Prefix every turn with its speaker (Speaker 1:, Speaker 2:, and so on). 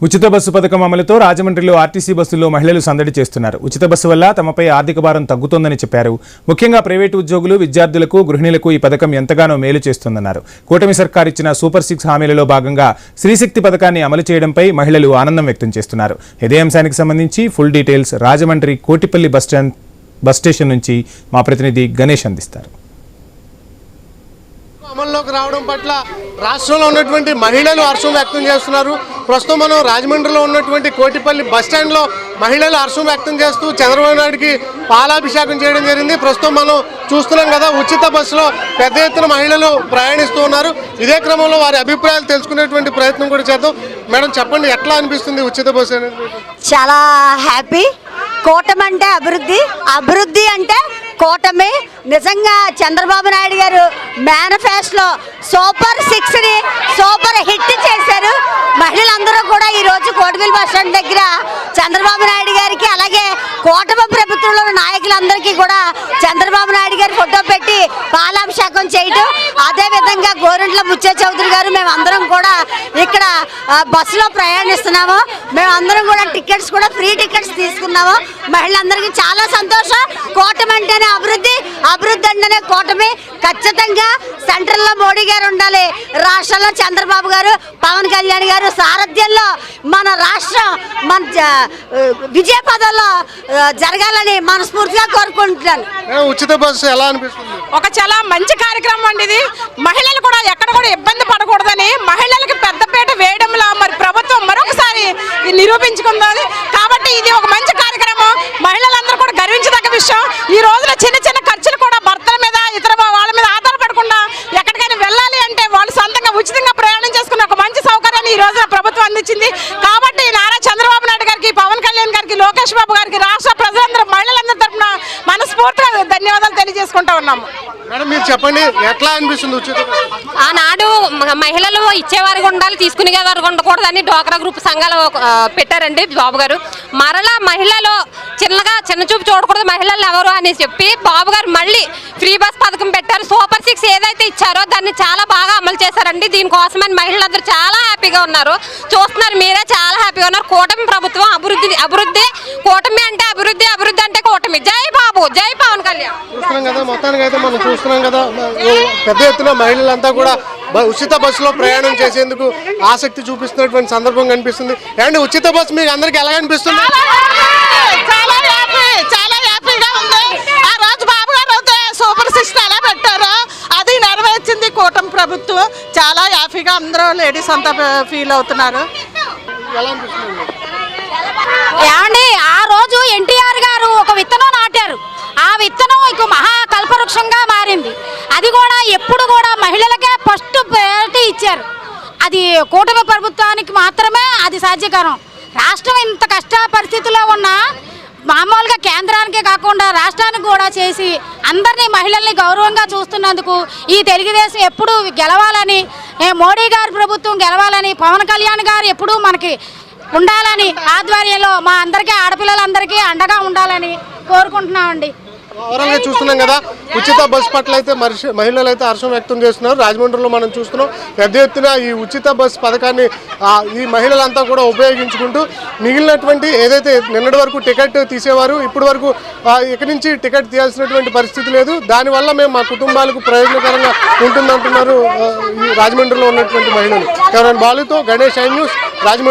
Speaker 1: ఉచిత బస్సు పథకం అమలుతో రాజమండ్రిలో ఆర్టీసీ బస్సుల్లో మహిళలు సందడి చేస్తున్నారు. ఉచిత బస్సు వల్ల తమపై ఆర్థిక భారం తగ్గుతోందని చెప్పారు. ముఖ్యంగా ప్రైవేటు ఉద్యోగులు, విద్యార్థులకు, గృహిణులకు ఈ పథకం ఎంతగానో మేలు చేస్తుందన్నారు. కూటమి సర్కార్ ఇచ్చిన సూపర్ 6 హామీలలో భాగంగా శ్రీశక్తి పథకాన్ని అమలు చేయడంపై మహిళలు ఆనందం వ్యక్తం చేస్తున్నారు. ఇదే అంశానికి సంబంధించి full details Rajahmundry Kotipalli bus station నుంచి మా ప్రతినిధి గణేష్ అందిస్తారు.
Speaker 2: అమల్లోకి రావడం పట్ల రాష్ట్రంలో ఉన్నటువంటి మహిళలు హర్షం వ్యక్తం చేస్తున్నారు. ప్రస్తుతం మనం రాజమండ్రిలో ఉన్నటువంటి కోటిపల్లి బస్టాండ్లో మహిళలు హర్షం వ్యక్తం చేస్తూ చంద్రబాబు నాయుడికి పాలాభిషేకం చేయడం జరిగింది. ప్రస్తుతం మనం చూస్తున్నాం కదా, ఉచిత బస్సులో పెద్ద ఎత్తున మహిళలు ప్రయాణిస్తూ ఉన్నారు. ఇదే క్రమంలో వారి అభిప్రాయాలు తెలుసుకునేటువంటి ప్రయత్నం కూడా చేద్దాం. మేడం, చెప్పండి, ఎట్లా అనిపిస్తుంది ఉచిత బస్సు అనేది?
Speaker 3: చాలా హ్యాపీ. కూటమి అంటే అభివృద్ధి, అభివృద్ధి అంటే కూటమి. నిజంగా చంద్రబాబు నాయుడు గారు మేనిఫెస్టోలో సూపర్ 6ని సూపర్ హిట్ చేశారు. మహిళలందరూ కూడా ఈరోజు కోటిపల్లి బస్ స్టాండ్ దగ్గర చంద్రబాబు నాయుడు గారికి, అలాగే కూటమి ప్రభుత్వంలో నాయకులందరికీ కూడా చంద్రబాబు నాయుడు గారి ఫోటో పెట్టి పాలాభిషేకం చేయటం, అదేవిధంగా గోరంట్ల బుచ్చ చౌదరి గారు, మేమందరం కూడా ఇక్కడ బస్సులో ప్రయాణిస్తున్నాము. మేమందరం కూడా టికెట్స్ కూడా ఫ్రీ టికెట్స్ తీసుకున్నాము. మహిళలందరికీ చాలా సంతోషం. కూటమి అంటేనే అభివృద్ధి, అభివృద్ధి అంటేనే కూటమి. ఖచ్చితంగా సెంట్రల్లో మోడీ గారు ఉండాలి, రాష్ట్రంలో చంద్రబాబు గారు, పవన్ కళ్యాణ్ గారు సారథ్యంలో మన రాష్ట్రం మన విజయ పదంలో జరగాలని మనస్ఫూర్తిగా కోరుకుంటున్నాను.
Speaker 2: ఉచిత బస్సు ఎలా అనిపిస్తుంది?
Speaker 4: ఒక చాలా మంచి కార్యక్రమం అండి ఇది. మహిళలు కూడా ఎక్కడ కూడా ఇబ్బంది పడకూడదని మహిళలకు పెద్దపీట వేయడంలో మరి ప్రభుత్వం మరొకసారి నిరూపించుకుంది. కాబట్టి ఇది ఒక మంచి కార్యక్రమం. మహిళలందరూ కూడా గర్వించదగ్గ విషయం. ఈ రోజున చిన్న చిన్న ఖర్చులు కూడా భర్తల మీద, ఇతర వాళ్ళ మీద ఆధారపడకుండా ఎక్కడికైనా వెళ్ళాలి అంటే వాళ్ళు సొంతంగా ఉచితంగా ప్రయాణం చేసుకున్న ఒక మంచి సౌకర్యాన్ని ఈ రోజున ప్రభుత్వం అందించింది. కాబట్టి నారా చంద్రబాబు నాయుడు గారికి, పవన్ కళ్యాణ్ గారికి, లోకేష్ బాబు గారికి, రాష్ట్ర ప్రజలందరూ, మహిళలందరి తరఫున మనస్ఫూర్తిగా ధన్యవాదాలు తెలియజేసుకుంటా ఉన్నాము.
Speaker 2: మేడం, మీరు చెప్పండి, ఎట్లా అనిపిస్తుంది ఉచిత?
Speaker 5: ఆనాడు మహిళలు ఇచ్చేవారికి ఉండాలి, తీసుకునేవారు ఉండకూడదని డ్వాక్రా గ్రూప్ సంఘాలు పెట్టారండి బాబు గారు. మరలా మహిళలు చిన్న చూపు చూడకూడదు మహిళలు ఎవరు అని చెప్పి బాబు గారు మళ్ళీ ఫ్రీ బస్ పథకం పెట్టారు. సూపర్ 6 ఏదైతే ఇచ్చారో దాన్ని చాలా బాగా అమలు చేశారండి. దీనికోసమని మహిళలందరూ చాలా హ్యాపీగా ఉన్నారు. చూస్తున్నారు మీరే, చాలా హ్యాపీగా ఉన్నారు. కూటమి ప్రభుత్వం అభివృద్ధి, అభివృద్ధి. కూటమి అంటే అభివృద్ధి, అభివృద్ధి అంటే కూటమి. జై బాబు, జై పవన్ కళ్యాణ్.
Speaker 2: చూస్తున్నాం కదా, మొత్తానికి అయితే మనం చూస్తున్నాం కదా, పెద్ద ఎత్తున మహిళలంతా కూడా ఉచిత బస్సులో ప్రయాణం చేసేందుకు ఆసక్తి చూపిస్తున్నటువంటి సందర్భం కనిపిస్తుంది. అండ్ ఉచిత బస్సు మీకు అందరికి ఎలా అనిపిస్తుంది?
Speaker 4: చాలా హ్యాపీగా ఉంది. ఆ రోజు బాబు గారు అయితే సూపర్ 6 ఎలా పెట్టారో అది నెరవేర్చింది కూటమి ప్రభుత్వం. చాలా హ్యాపీగా అందరూ లేడీస్ అంతా ఫీల్ అవుతున్నారు.
Speaker 3: ఏమండి, ఆ రోజు ఎన్టీఆర్ గారు ఒక విత్తనం నాటారు. ఆ విత్తనం ఇక మహాకల్పవృక్షంగా మారింది. అది కూడా ఎప్పుడు కూడా మహిళలకే ఫస్ట్ ప్రయారిటీ ఇచ్చారు. అది కూటమి ప్రభుత్వానికి మాత్రమే అది సాధ్యకరం. రాష్ట్రం ఇంత కష్ట పరిస్థితుల్లో ఉన్న మామూలుగా కేంద్రానికే కాకుండా రాష్ట్రానికి కూడా చేసి అందరినీ మహిళల్ని గౌరవంగా చూస్తున్నందుకు ఈ తెలుగుదేశం ఎప్పుడూ గెలవాలని, మోడీ గారి ప్రభుత్వం గెలవాలని, పవన్ కళ్యాణ్ గారు ఎప్పుడూ మనకి ఉండాలని ఆధ్వర్యంలో మా అందరికీ, ఆడపిల్లలందరికీ అండగా ఉండాలని కోరుకుంటున్నామండి.
Speaker 2: ఓవరాల్ గా చూస్తున్నాం కదా, ఉచిత బస్ పట్ల అయితే మహిళలు అయితే హర్షం వ్యక్తం చేస్తున్నారు. రాజమండ్రిలో మనం చూస్తున్నాం, పెద్ద ఎత్తున ఈ ఉచిత బస్ పథకాన్ని ఈ మహిళలంతా కూడా ఉపయోగించుకుంటూ మిగిలినటువంటి ఏదైతే నిన్నటి వరకు టికెట్ తీసేవారు, ఇప్పటి వరకు ఇక్కడి నుంచి టికెట్ తీయాల్సినటువంటి పరిస్థితి లేదు. దానివల్ల మేము మా కుటుంబాలకు ప్రయోజనకరంగా ఉంటుందంటున్నారు ఈ రాజమండ్రిలో ఉన్నటువంటి మహిళలు. బాలుతో గణేష్, ఐ న్యూస్, రాజమండ్రి.